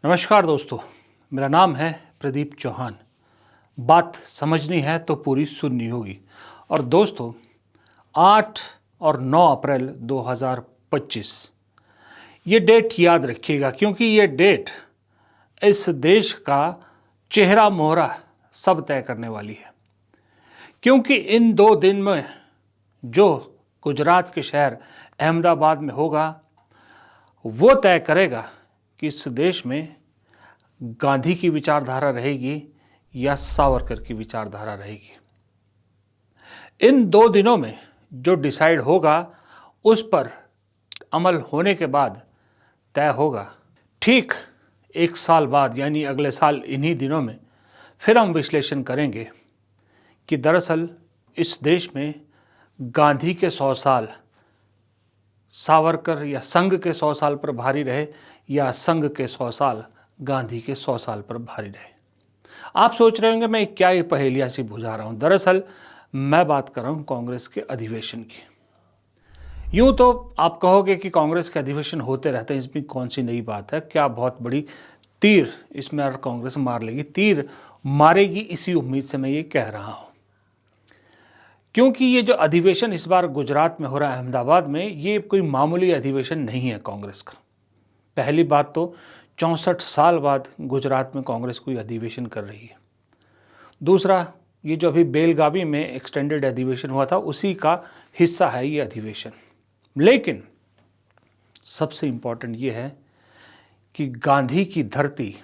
नमस्कार दोस्तों, मेरा नाम है प्रदीप चौहान। बात समझनी है तो पूरी सुननी होगी। और दोस्तों, 8 और 9 अप्रैल 2025 ये डेट याद रखिएगा, क्योंकि ये डेट इस देश का चेहरा मोहरा सब तय करने वाली है। क्योंकि इन 2 दिन में जो गुजरात के शहर अहमदाबाद में होगा, वो तय करेगा कि इस देश में गांधी की विचारधारा रहेगी या सावरकर की विचारधारा रहेगी। इन 2 दिनों में जो डिसाइड होगा, उस पर अमल होने के बाद तय होगा। ठीक 1 साल बाद, यानी अगले साल इन्हीं दिनों में फिर हम विश्लेषण करेंगे कि दरअसल इस देश में गांधी के 100 साल सावरकर या संघ के 100 साल पर भारी रहे, या संघ के 100 साल गांधी के 100 साल पर भारी रहे। आप सोच रहे होंगे मैं क्या ये पहेलियां सी बुझा रहा हूं। दरअसल मैं बात कर रहा हूं कांग्रेस के अधिवेशन की। यूं तो आप कहोगे कि कांग्रेस के अधिवेशन होते रहते हैं, इसमें कौन सी नई बात है, क्या बहुत बड़ी तीर इसमें अगर कांग्रेस मार लेगी, तीर मारेगी, इसी उम्मीद से मैं ये कह रहा हूं। क्योंकि ये जो अधिवेशन इस बार गुजरात में हो रहा है, अहमदाबाद में, ये कोई मामूली अधिवेशन नहीं है कांग्रेस का। पहली बात तो 64 साल बाद गुजरात में कांग्रेस कोई अधिवेशन कर रही है। दूसरा, ये जो अभी बेलगावी में एक्सटेंडेड अधिवेशन हुआ था, उसी का हिस्सा है ये अधिवेशन। लेकिन सबसे इम्पॉर्टेंट ये है कि गांधी की धरती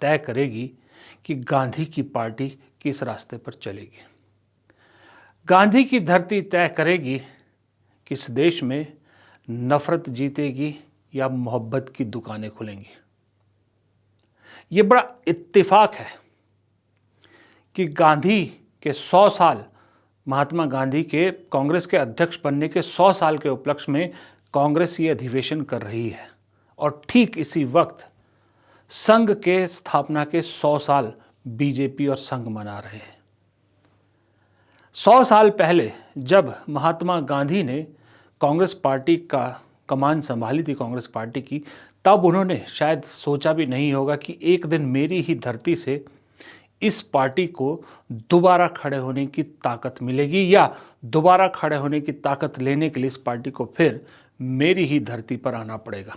तय करेगी कि गांधी की पार्टी किस रास्ते पर चलेगी। गांधी की धरती तय करेगी कि इस देश में नफरत जीतेगी या मोहब्बत की दुकानें खुलेंगी। ये बड़ा इत्तेफाक है कि गांधी के 100 साल, महात्मा गांधी के कांग्रेस के अध्यक्ष बनने के 100 साल के उपलक्ष्य में कांग्रेस ये अधिवेशन कर रही है। और ठीक इसी वक्त संघ के स्थापना के 100 साल बीजेपी और संघ मना रहे हैं। 100 साल पहले जब महात्मा गांधी ने कांग्रेस पार्टी का कमान संभाली थी, कांग्रेस पार्टी की, तब उन्होंने शायद सोचा भी नहीं होगा कि एक दिन मेरी ही धरती से इस पार्टी को दोबारा खड़े होने की ताकत मिलेगी, या दोबारा खड़े होने की ताकत लेने के लिए इस पार्टी को फिर मेरी ही धरती पर आना पड़ेगा।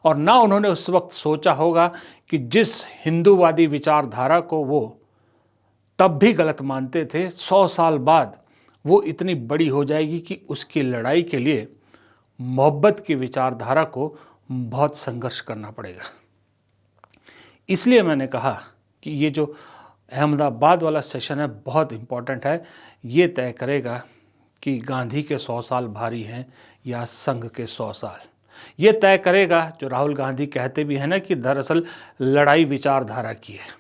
और ना उन्होंने उस वक्त सोचा होगा कि जिस हिंदूवादी विचारधारा को वो तब भी गलत मानते थे, 100 साल बाद वो इतनी बड़ी हो जाएगी कि उसकी लड़ाई के लिए मोहब्बत की विचारधारा को बहुत संघर्ष करना पड़ेगा। इसलिए मैंने कहा कि ये जो अहमदाबाद वाला सेशन है बहुत इम्पॉर्टेंट है। ये तय करेगा कि गांधी के 100 साल भारी हैं या संघ के 100 साल। ये तय करेगा, जो राहुल गांधी कहते भी हैं ना, कि दरअसल लड़ाई विचारधारा की है।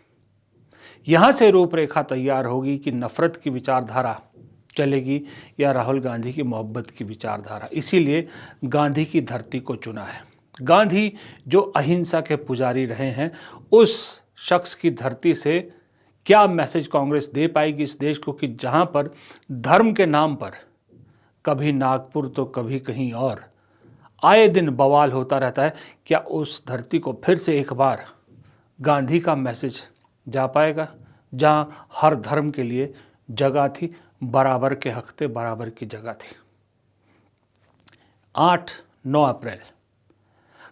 यहाँ से रूपरेखा तैयार होगी कि नफरत की विचारधारा चलेगी या राहुल गांधी की मोहब्बत की विचारधारा। इसीलिए गांधी की धरती को चुना है। गांधी जो अहिंसा के पुजारी रहे हैं, उस शख्स की धरती से क्या मैसेज कांग्रेस दे पाएगी इस देश को, कि जहां पर धर्म के नाम पर कभी नागपुर तो कभी कहीं और आए दिन बवाल होता रहता है। क्या उस धरती को फिर से एक बार गांधी का मैसेज जा पाएगा, जहां हर धर्म के लिए जगह थी, बराबर के हक थे, बराबर की जगह थी। 8-9 अप्रैल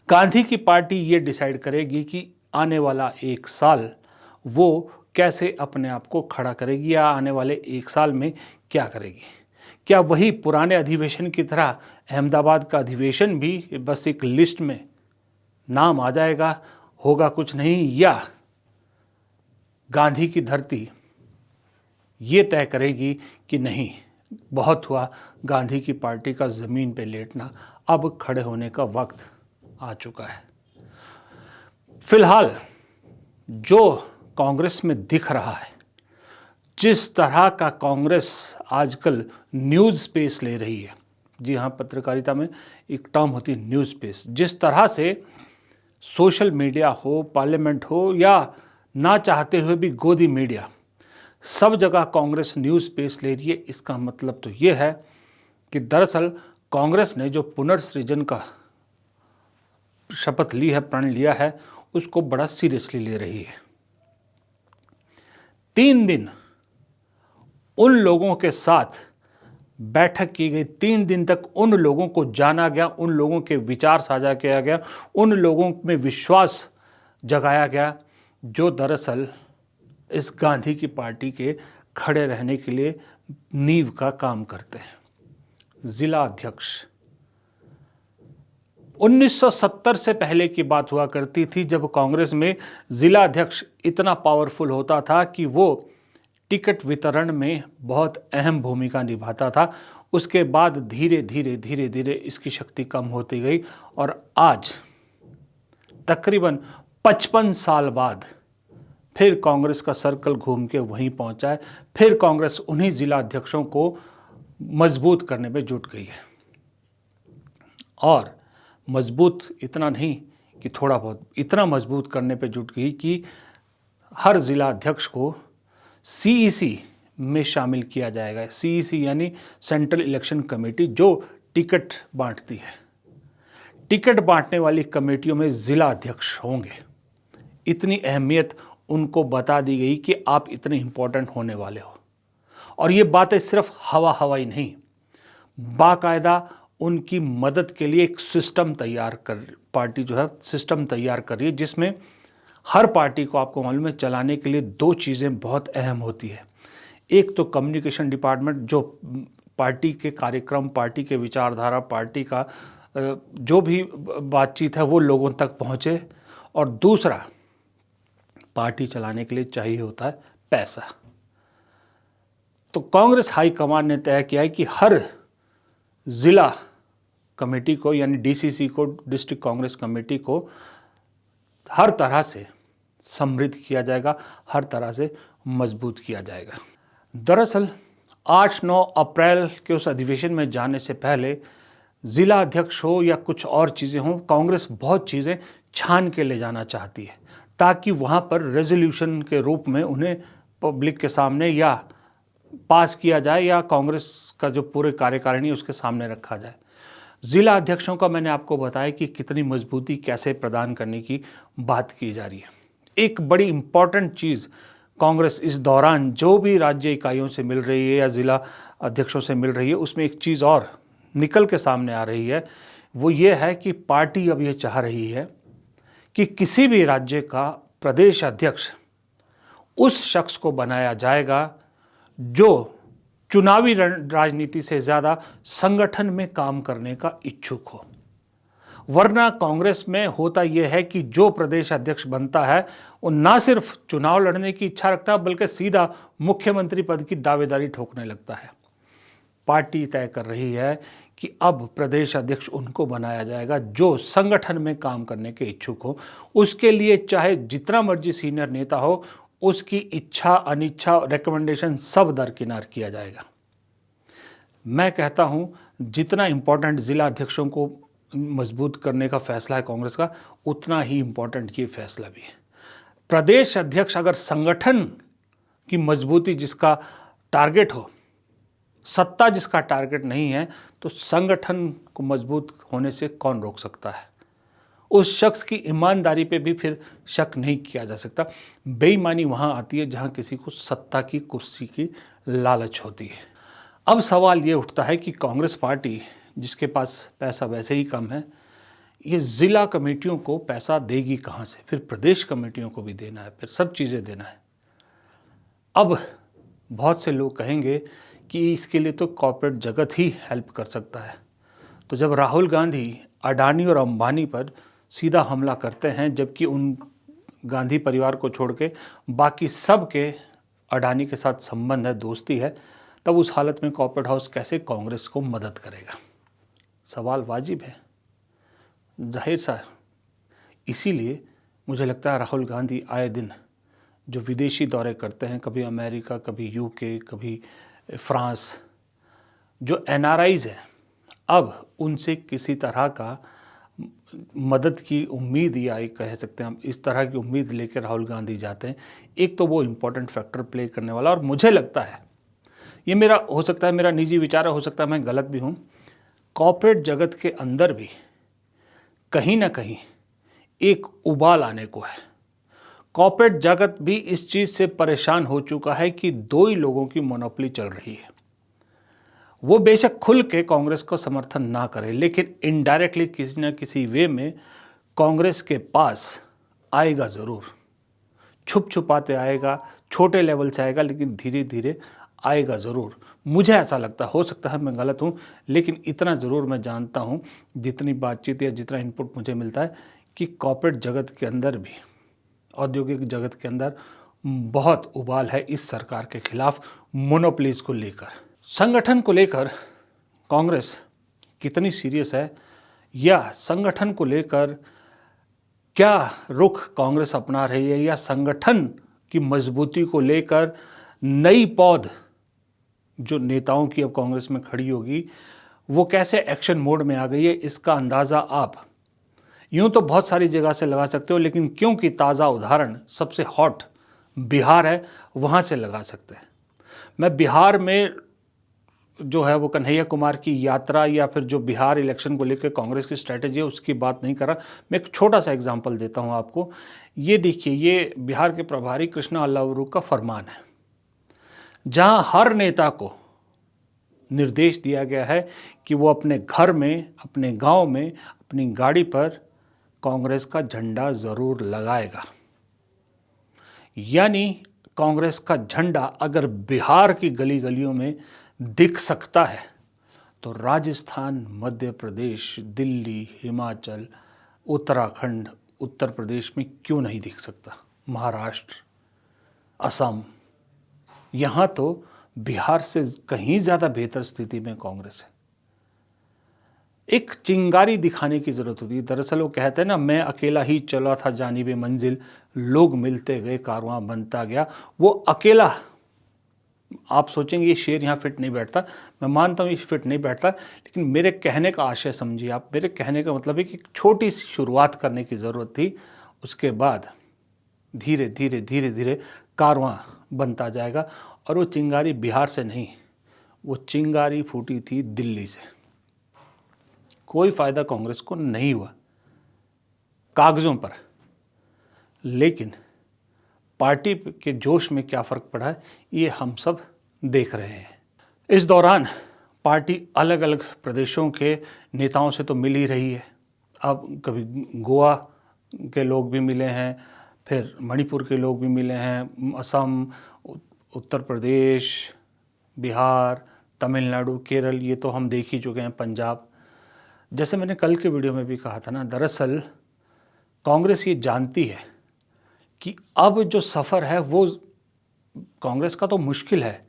गांधी की पार्टी ये डिसाइड करेगी कि आने वाला 1 साल वो कैसे अपने आप को खड़ा करेगी, या आने वाले 1 साल में क्या करेगी। क्या वही पुराने अधिवेशन की तरह अहमदाबाद का अधिवेशन भी बस एक लिस्ट में नाम आ जाएगा, होगा कुछ नहीं, या गांधी की धरती ये तय करेगी कि नहीं, बहुत हुआ गांधी की पार्टी का ज़मीन पे लेटना, अब खड़े होने का वक्त आ चुका है। फिलहाल जो कांग्रेस में दिख रहा है, जिस तरह का कांग्रेस आजकल न्यूज़ स्पेस ले रही है, जी हाँ, पत्रकारिता में एक टर्म होती है न्यूज़ स्पेस, जिस तरह से सोशल मीडिया हो, पार्लियामेंट हो, या ना चाहते हुए भी गोदी मीडिया, सब जगह कांग्रेस न्यूज़ स्पेस ले रही है। इसका मतलब तो ये है कि दरअसल कांग्रेस ने जो पुनर्सृजन का शपथ ली है, प्रण लिया है, उसको बड़ा सीरियसली ले रही है। 3 दिन उन लोगों के साथ बैठक की गई, 3 दिन तक उन लोगों को जाना गया, उन लोगों के विचार साझा किया गया, उन लोगों में विश्वास जगाया गया जो दरअसल इस गांधी की पार्टी के खड़े रहने के लिए नींव का काम करते हैं। जिला अध्यक्ष 1970 से पहले की बात हुआ करती थी जब कांग्रेस में जिला अध्यक्ष इतना पावरफुल होता था कि वो टिकट वितरण में बहुत अहम भूमिका निभाता था। उसके बाद धीरे धीरे इसकी शक्ति कम होती गई और आज तकरीबन 55 साल बाद फिर कांग्रेस का सर्कल घूम के वहीं पहुंचा है। फिर कांग्रेस उन्हीं जिला अध्यक्षों को मजबूत करने में जुट गई है और मजबूत इतना नहीं कि थोड़ा बहुत, इतना मजबूत करने पे जुट गई कि हर ज़िला अध्यक्ष को सीईसी में शामिल किया जाएगा। सीईसी यानी सेंट्रल इलेक्शन कमेटी, जो टिकट बांटती है। टिकट बांटने वाली कमेटियों में ज़िला अध्यक्ष होंगे। इतनी अहमियत उनको बता दी गई कि आप इतने इम्पोर्टेंट होने वाले हो। और ये बातें सिर्फ हवा ही नहीं, बाकायदा उनकी मदद के लिए एक सिस्टम पार्टी जो है सिस्टम तैयार कर रही है, जिसमें हर पार्टी को आपको मालूम है चलाने के लिए 2 चीज़ें बहुत अहम होती है। एक तो कम्युनिकेशन डिपार्टमेंट, जो पार्टी के कार्यक्रम, पार्टी के विचारधारा, पार्टी का जो भी बातचीत है वो लोगों तक पहुँचे, और दूसरा पार्टी चलाने के लिए चाहिए होता है पैसा। तो कांग्रेस हाईकमान ने तय किया है कि हर ज़िला कमेटी को, यानी डीसीसी को, डिस्ट्रिक्ट कांग्रेस कमेटी को हर तरह से समृद्ध किया जाएगा, हर तरह से मजबूत किया जाएगा। दरअसल 8-9 अप्रैल के उस अधिवेशन में जाने से पहले ज़िला अध्यक्ष हो या कुछ और चीज़ें हों, कांग्रेस बहुत चीज़ें छान के ले जाना चाहती है ताकि वहाँ पर रेजोल्यूशन के रूप में उन्हें पब्लिक के सामने या पास किया जाए या कांग्रेस का जो पूरे कार्यकारिणी उसके सामने रखा जाए। ज़िला अध्यक्षों का मैंने आपको बताया कि कितनी मजबूती कैसे प्रदान करने की बात की जा रही है। एक बड़ी इम्पॉर्टेंट चीज़ कांग्रेस इस दौरान जो भी राज्य इकाइयों से मिल रही है या ज़िला अध्यक्षों से मिल रही है, उसमें एक चीज़ और निकल के सामने आ रही है। वो ये है कि पार्टी अब ये चाह रही है कि किसी भी राज्य का प्रदेश अध्यक्ष उस शख्स को बनाया जाएगा जो चुनावी राजनीति से ज़्यादा संगठन में काम करने का इच्छुक हो। वरना कांग्रेस में होता यह है कि जो प्रदेश अध्यक्ष बनता है वो ना सिर्फ चुनाव लड़ने की इच्छा रखता है बल्कि सीधा मुख्यमंत्री पद की दावेदारी ठोकने लगता है। पार्टी तय कर रही है कि अब प्रदेश अध्यक्ष उनको बनाया जाएगा जो संगठन में काम करने के इच्छुक हो। उसके लिए चाहे जितना मर्जी सीनियर नेता हो, उसकी इच्छा अनिच्छा रिकमेंडेशन सब दरकिनार किया जाएगा। मैं कहता हूं जितना इम्पोर्टेंट ज़िला अध्यक्षों को मजबूत करने का फैसला है कांग्रेस का, उतना ही इम्पोर्टेंट ये फैसला भी है। प्रदेश अध्यक्ष अगर संगठन की मजबूती जिसका टारगेट हो, सत्ता जिसका टारगेट नहीं है, तो संगठन को मजबूत होने से कौन रोक सकता है। उस शख्स की ईमानदारी पे भी फिर शक नहीं किया जा सकता। बेईमानी वहाँ आती है जहाँ किसी को सत्ता की कुर्सी की लालच होती है। अब सवाल ये उठता है कि कांग्रेस पार्टी जिसके पास पैसा वैसे ही कम है, ये ज़िला कमेटियों को पैसा देगी कहाँ से? फिर प्रदेश कमेटियों को भी देना है, फिर सब चीज़ें देना है। अब बहुत से लोग कहेंगे कि इसके लिए तो कॉर्पोरेट जगत ही हेल्प कर सकता है। तो जब राहुल गांधी अडानी और अंबानी पर सीधा हमला करते हैं, जबकि उन गांधी परिवार को छोड़ के बाकी सब के अडानी के साथ संबंध है, दोस्ती है, तब उस हालत में कॉर्पोरेट हाउस कैसे कांग्रेस को मदद करेगा? सवाल वाजिब है, जाहिर सा। इसीलिए मुझे लगता है राहुल गांधी आए दिन जो विदेशी दौरे करते हैं, कभी अमेरिका, कभी यूके, कभी फ्रांस, जो एनआरआईज़ हैं, अब उनसे किसी तरह का मदद की उम्मीद, या कह सकते हैं हम इस तरह की उम्मीद लेकर राहुल गांधी जाते हैं। एक तो वो इम्पोर्टेंट फैक्टर प्ले करने वाला, और मुझे लगता है ये मेरा, हो सकता है मेरा निजी विचार है, हो सकता है मैं गलत भी हूँ, कॉर्पोरेट जगत के अंदर भी कहीं ना कहीं एक उबाल आने को है। कॉर्पोरेट जगत भी इस चीज़ से परेशान हो चुका है कि दो ही लोगों की मोनोपोली चल रही है। वो बेशक खुल के कांग्रेस को समर्थन ना करे, लेकिन इनडायरेक्टली किसी न किसी वे में कांग्रेस के पास आएगा ज़रूर। छुप छुपाते आएगा, छोटे लेवल से आएगा, लेकिन धीरे धीरे आएगा ज़रूर। मुझे ऐसा लगता है, हो सकता है मैं गलत हूँ, लेकिन इतना ज़रूर मैं जानता हूँ, जितनी बातचीत या जितना इनपुट मुझे मिलता है, कि कॉर्पोरेट जगत के अंदर भी, औद्योगिक जगत के अंदर बहुत उबाल है इस सरकार के खिलाफ मोनोपोलीज को लेकर। संगठन को लेकर कांग्रेस कितनी सीरियस है, या संगठन को लेकर क्या रुख कांग्रेस अपना रही है, या संगठन की मजबूती को लेकर नई पौध जो नेताओं की अब कांग्रेस में खड़ी होगी वो कैसे एक्शन मोड में आ गई है, इसका अंदाज़ा आप यूँ तो बहुत सारी जगह से लगा सकते हो, लेकिन क्योंकि ताज़ा उदाहरण सबसे हॉट बिहार है, वहाँ से लगा सकते हैं। मैं बिहार में जो है वो कन्हैया कुमार की यात्रा या फिर जो बिहार इलेक्शन को लेकर कांग्रेस की स्ट्रैटेजी है उसकी बात नहीं कर रहा। मैं एक छोटा सा एग्जांपल देता हूं आपको। ये देखिए, ये बिहार के प्रभारी कृष्णा अल्लावरू का फरमान है, जहां हर नेता को निर्देश दिया गया है कि वो अपने घर में, अपने गांव में, अपनी गाड़ी पर कांग्रेस का झंडा ज़रूर लगाएगा। यानी कांग्रेस का झंडा अगर बिहार की गली गलियों में दिख सकता है तो राजस्थान, मध्य प्रदेश, दिल्ली, हिमाचल, उत्तराखंड, उत्तर प्रदेश में क्यों नहीं दिख सकता? महाराष्ट्र, असम, यहाँ तो बिहार से कहीं ज़्यादा बेहतर स्थिति में कांग्रेस है। एक चिंगारी दिखाने की ज़रूरत होती है। दरअसल वो कहते हैं ना, मैं अकेला ही चला था जानिबे मंजिल, लोग मिलते गए कारवां बनता गया। वो अकेला, आप सोचेंगे ये शेर यहाँ फिट नहीं बैठता, मैं मानता हूँ ये फिट नहीं बैठता, लेकिन मेरे कहने का आशय समझिए आप। मेरे कहने का मतलब है कि छोटी सी शुरुआत करने की ज़रूरत थी, उसके बाद धीरे धीरे धीरे धीरे कारवां बनता जाएगा। और वो चिंगारी बिहार से नहीं, वो चिंगारी फूटी थी दिल्ली से। कोई फ़ायदा कांग्रेस को नहीं हुआ कागज़ों पर, लेकिन पार्टी के जोश में क्या फ़र्क पड़ा है ये हम सब देख रहे हैं। इस दौरान पार्टी अलग अलग प्रदेशों के नेताओं से तो मिल ही रही है। अब कभी गोवा के लोग भी मिले हैं, फिर मणिपुर के लोग भी मिले हैं, असम, उत्तर प्रदेश, बिहार, तमिलनाडु, केरल, ये तो हम देख ही चुके हैं, पंजाब। जैसे मैंने कल के वीडियो में भी कहा था ना, दरअसल कांग्रेस ये जानती है कि अब जो सफ़र है वो कांग्रेस का तो मुश्किल है,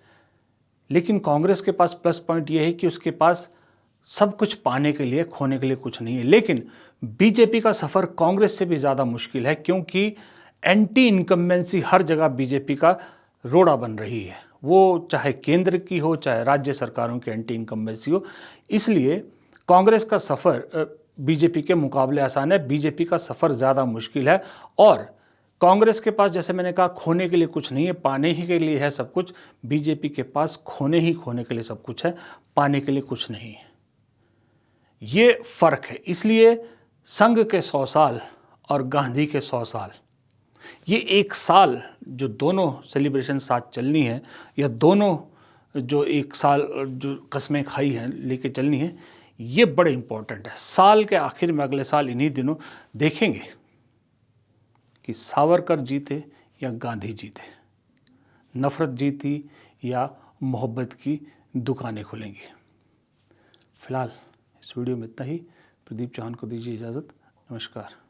लेकिन कांग्रेस के पास प्लस पॉइंट ये है कि उसके पास सब कुछ पाने के लिए, खोने के लिए कुछ नहीं है। लेकिन बीजेपी का सफ़र कांग्रेस से भी ज़्यादा मुश्किल है, क्योंकि एंटी इनकम्बेंसी हर जगह बीजेपी का रोड़ा बन रही है। वो चाहे केंद्र की हो, चाहे राज्य सरकारों की एंटी इनकम्बेंसी हो। इसलिए कांग्रेस का सफ़र बीजेपी के मुकाबले आसान है, बीजेपी का सफ़र ज़्यादा मुश्किल है। और कांग्रेस के पास, जैसे मैंने कहा, खोने के लिए कुछ नहीं है, पाने ही के लिए है सब कुछ। बीजेपी के पास खोने के लिए सब कुछ है, पाने के लिए कुछ नहीं है। ये फ़र्क है। इसलिए संघ के 100 साल और गांधी के 100 साल, ये एक साल जो दोनों सेलिब्रेशन साथ चलनी है, या दोनों जो एक साल जो कस्में खाई हैं लेके चलनी है, ये बड़े इम्पोर्टेंट है। साल के आखिर में, अगले साल इन्हीं दिनों देखेंगे कि सावरकर जीते या गांधी जीते, नफ़रत जीती या मोहब्बत की दुकानें खुलेंगी। फ़िलहाल इस वीडियो में इतना ही। प्रदीप चौहान को दीजिए इजाज़त। नमस्कार।